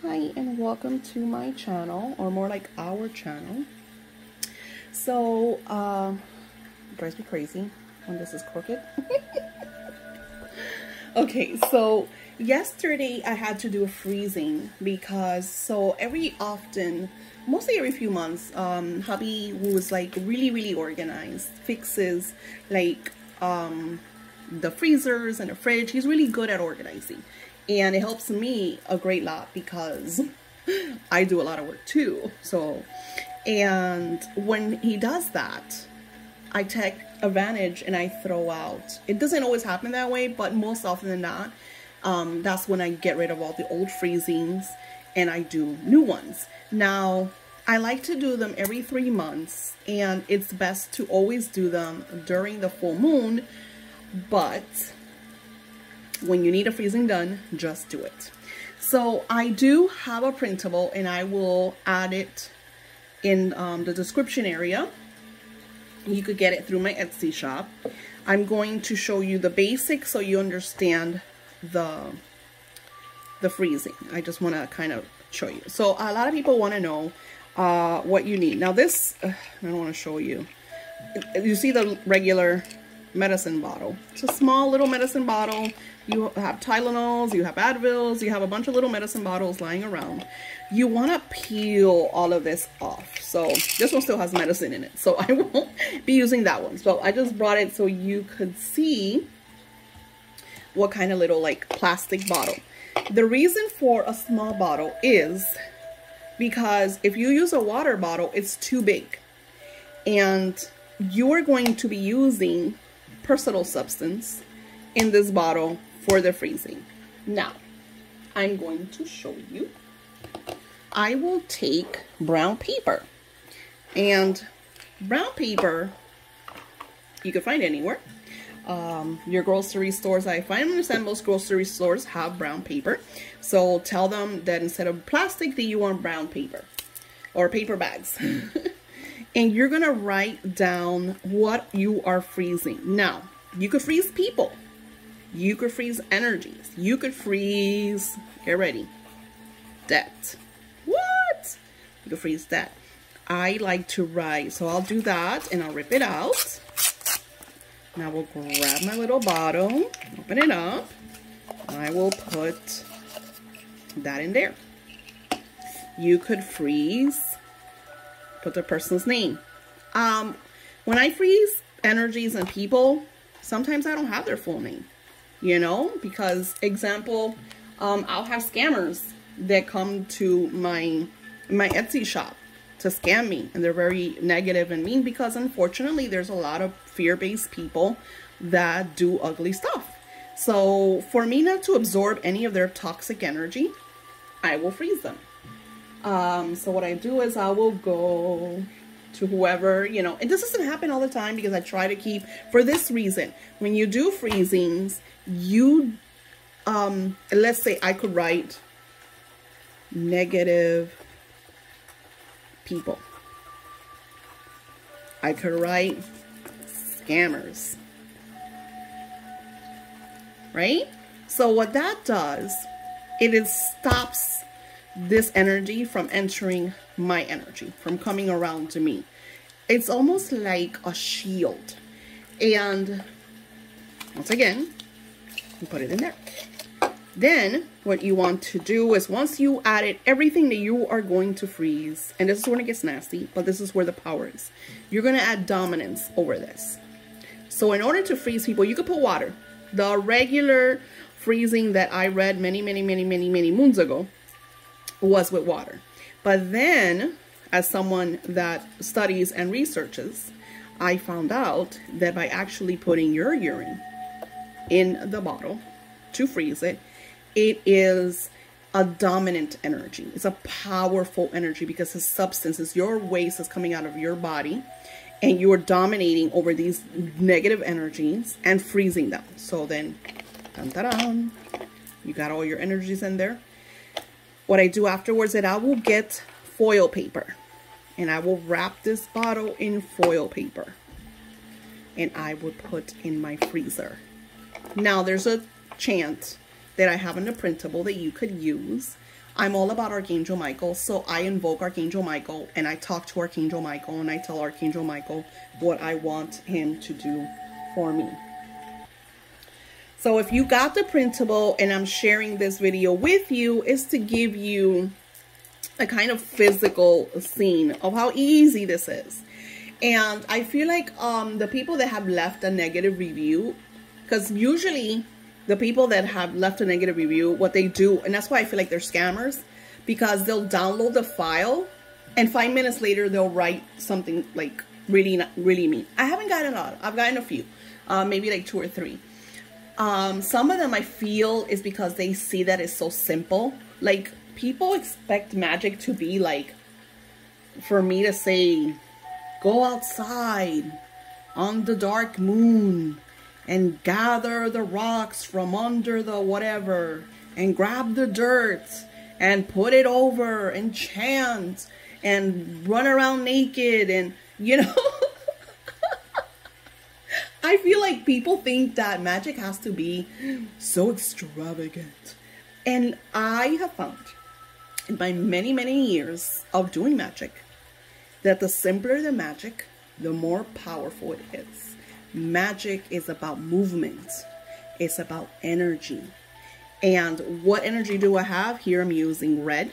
Hi and welcome to my channel, or more like our channel. So, it drives me crazy when this is crooked. Okay, so yesterday I had to do a freezing because mostly every few months, hubby, who is like really organized, fixes like the freezers and the fridge. He's really good at organizing, and it helps me a great lot because I do a lot of work too. So, and when he does that, I take advantage and I throw out. It doesn't always happen that way, but most often than not, that's when I get rid of all the old freezings and I do new ones. Now, I like to do them every 3 months, and it's best to always do them during the full moon, but when you need a freezing done, just do it. So I do have a printable, and I will add it in the description area. You could get it through my Etsy shop. I'm going to show you the basics so you understand the freezing. I just want to kind of show you. So a lot of people want to know what you need. Now this, I don't want to show you. You see the regular medicine bottle. It's a small little medicine bottle. You have Tylenols, you have Advils, you have a bunch of little medicine bottles lying around. You want to peel all of this off. So this one still has medicine in it, so I won't be using that one. So I just brought it so you could see what kind of little like plastic bottle. The reason for a small bottle is because if you use a water bottle, it's too big, and you're going to be using personal substance in this bottle for the freezing. Now, I'm going to show you. I will take brown paper, and brown paper you can find anywhere. Your grocery stores, I understand most grocery stores have brown paper. So tell them that instead of plastic that you want brown paper or paper bags. And you're gonna write down what you are freezing. Now, you could freeze people. You could freeze energies. You could freeze, get ready, debt. What? You could freeze that. I like to write, so I'll do that and I'll rip it out. Now we'll grab my little bottle, open it up. I will put that in there. You could freeze, put the person's name. When I freeze energies and people, sometimes I don't have their full name, you know, because example, I'll have scammers that come to my Etsy shop to scam me, and they're very negative and mean because unfortunately there's a lot of fear-based people that do ugly stuff. So for me not to absorb any of their toxic energy, I will freeze them. So what I do is I will go to whoever, you know, and this doesn't happen all the time because I try to keep, for this reason, when you do freezings, you, let's say I could write negative people. I could write scammers, right? So what that does, it stops this energy from entering my energy, from coming around to me. It's almost like a shield. And once again, you put it in there. Then what you want to do is once you added everything that you are going to freeze, and this is when it gets nasty, but this is where the power is. You're going to add dominance over this. So in order to freeze people, you could put water. The regular freezing that I read many moons ago was with water. But then, as someone that studies and researches, I found out that by actually putting your urine in the bottle to freeze it, it is a dominant energy. It's a powerful energy because the substance is your waste is coming out of your body, and you're dominating over these negative energies and freezing them. So then, dun, dun, dun, you got all your energies in there. What I do afterwards is I will get foil paper, and I will wrap this bottle in foil paper, and I would put in my freezer. Now there's a chant that I have in the printable that you could use. I'm all about Archangel Michael, so I invoke Archangel Michael and I talk to Archangel Michael and I tell Archangel Michael what I want him to do for me. So if you got the printable and I'm sharing this video with you, is to give you a kind of physical scene of how easy this is. And I feel like the people that have left a negative review, because usually the people that have left a negative review, what they do, and that's why I feel like they're scammers, because they'll download the file and 5 minutes later they'll write something like really mean. I haven't gotten a lot. I've gotten a few, maybe like 2 or 3. Some of them I feel is because they see that it's so simple. Like, people expect magic to be like, for me to say, go outside on the dark moon and gather the rocks from under the whatever and grab the dirt and put it over and chant and run around naked and, you know. I feel like people think that magic has to be so extravagant. And I have found in my many, many years of doing magic that the simpler the magic, the more powerful it is. Magic is about movement. It's about energy. And what energy do I have? Here I'm using red.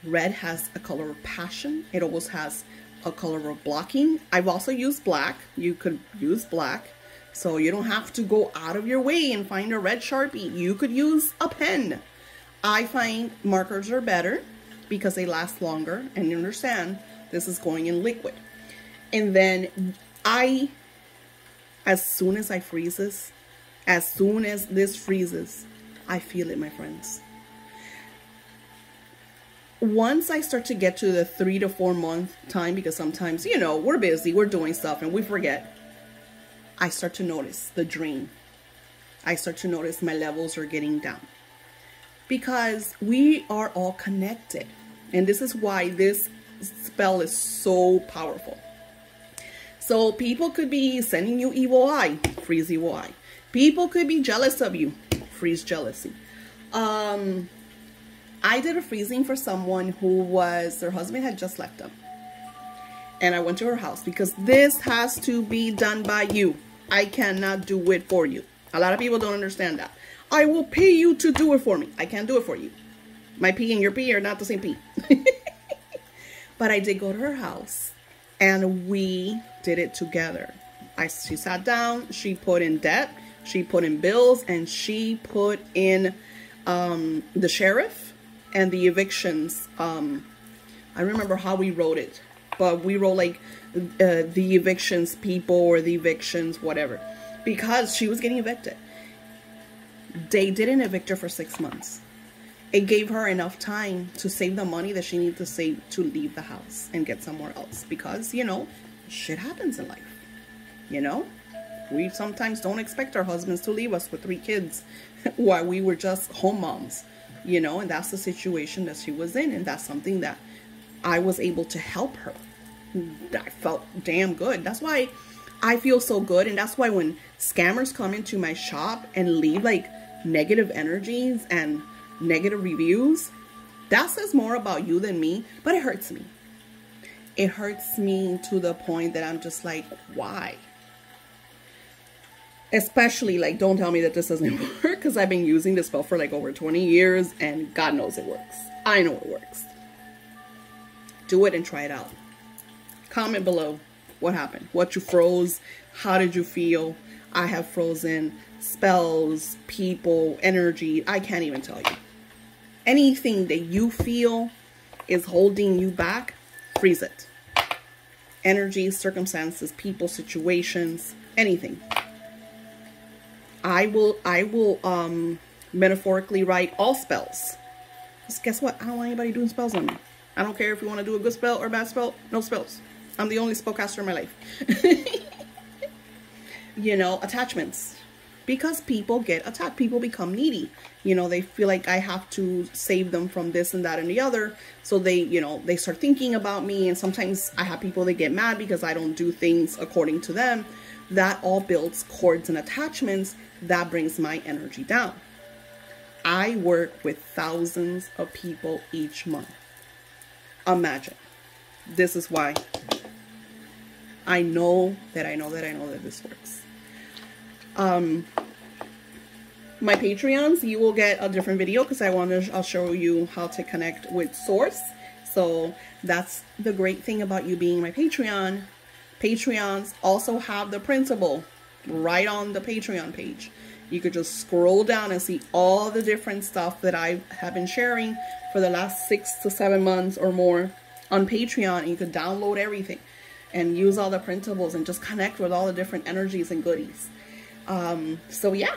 Red has a color of passion. It always has a color of blocking. I've also used black. You could use black. So you don't have to go out of your way and find a red Sharpie. You could use a pen. I find markers are better because they last longer. And you understand, this is going in liquid. And then as soon as I freeze this, as soon as this freezes, I feel it, my friends. Once I start to get to the 3 to 4 month time, because sometimes, you know, we're busy, we're doing stuff and we forget, I start to notice the drain. I start to notice my levels are getting down. Because we are all connected. And this is why this spell is so powerful. So people could be sending you evil eye, freeze evil eye. People could be jealous of you, freeze jealousy. I did a freezing for someone who was, their husband had just left them. And I went to her house because this has to be done by you. I cannot do it for you. A lot of people don't understand that. I will pay you to do it for me. I can't do it for you. My pee and your pee are not the same pee. But I did go to her house and we did it together. She sat down, she put in debt, she put in bills, and she put in the sheriff and the evictions. I remember how we wrote it, but we wrote like the evictions people or the evictions whatever, because she was getting evicted. They didn't evict her for 6 months. It gave her enough time to save the money that she needed to save to leave the house and get somewhere else, because, you know, shit happens in life. You know, we sometimes don't expect our husbands to leave us with 3 kids while we were just home moms, you know, and that's the situation that she was in. And that's something that I was able to help her. I felt damn good. That's why I feel so good. And that's why when scammers come into my shop and leave like negative energies and negative reviews, that says more about you than me, but it hurts me. It hurts me to the point that I'm just like, why? Especially, like, don't tell me that this doesn't work, because I've been using this spell for like over 20 years and God knows it works. I know it works. Do it and try it out. Comment below what happened, what you froze, how did you feel? I have frozen spells, people, energy. I can't even tell you. Anything that you feel is holding you back, freeze it. Energy, circumstances, people, situations, anything. I will metaphorically write all spells. Because guess what? I don't want anybody doing spells on me. I don't care if you want to do a good spell or a bad spell. No spells. I'm the only spellcaster in my life. You know, attachments. Because people get attacked. People become needy. You know, they feel like I have to save them from this and that and the other. So they, you know, they start thinking about me. And sometimes I have people that get mad because I don't do things according to them. That all builds cords and attachments. That brings my energy down. I I work with thousands of people each month. Imagine. This is why I know that this works. My Patreons, you will get a different video because I'll show you how to connect with Source. So that's the great thing about you being my Patreon. Patreons also have the printable right on the Patreon page. You could just scroll down and see all the different stuff that I have been sharing for the last 6 to 7 months or more on Patreon. And you could download everything and use all the printables and just connect with all the different energies and goodies. So yeah,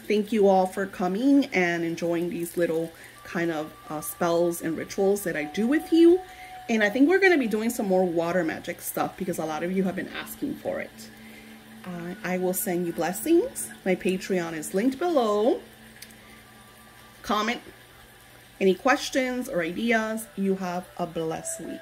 thank you all for coming and enjoying these little kind of spells and rituals that I do with you. And I think we're going to be doing some more water magic stuff because a lot of you have been asking for it. I will send you blessings. My Patreon is linked below. Comment any questions or ideas. You have a blessed week.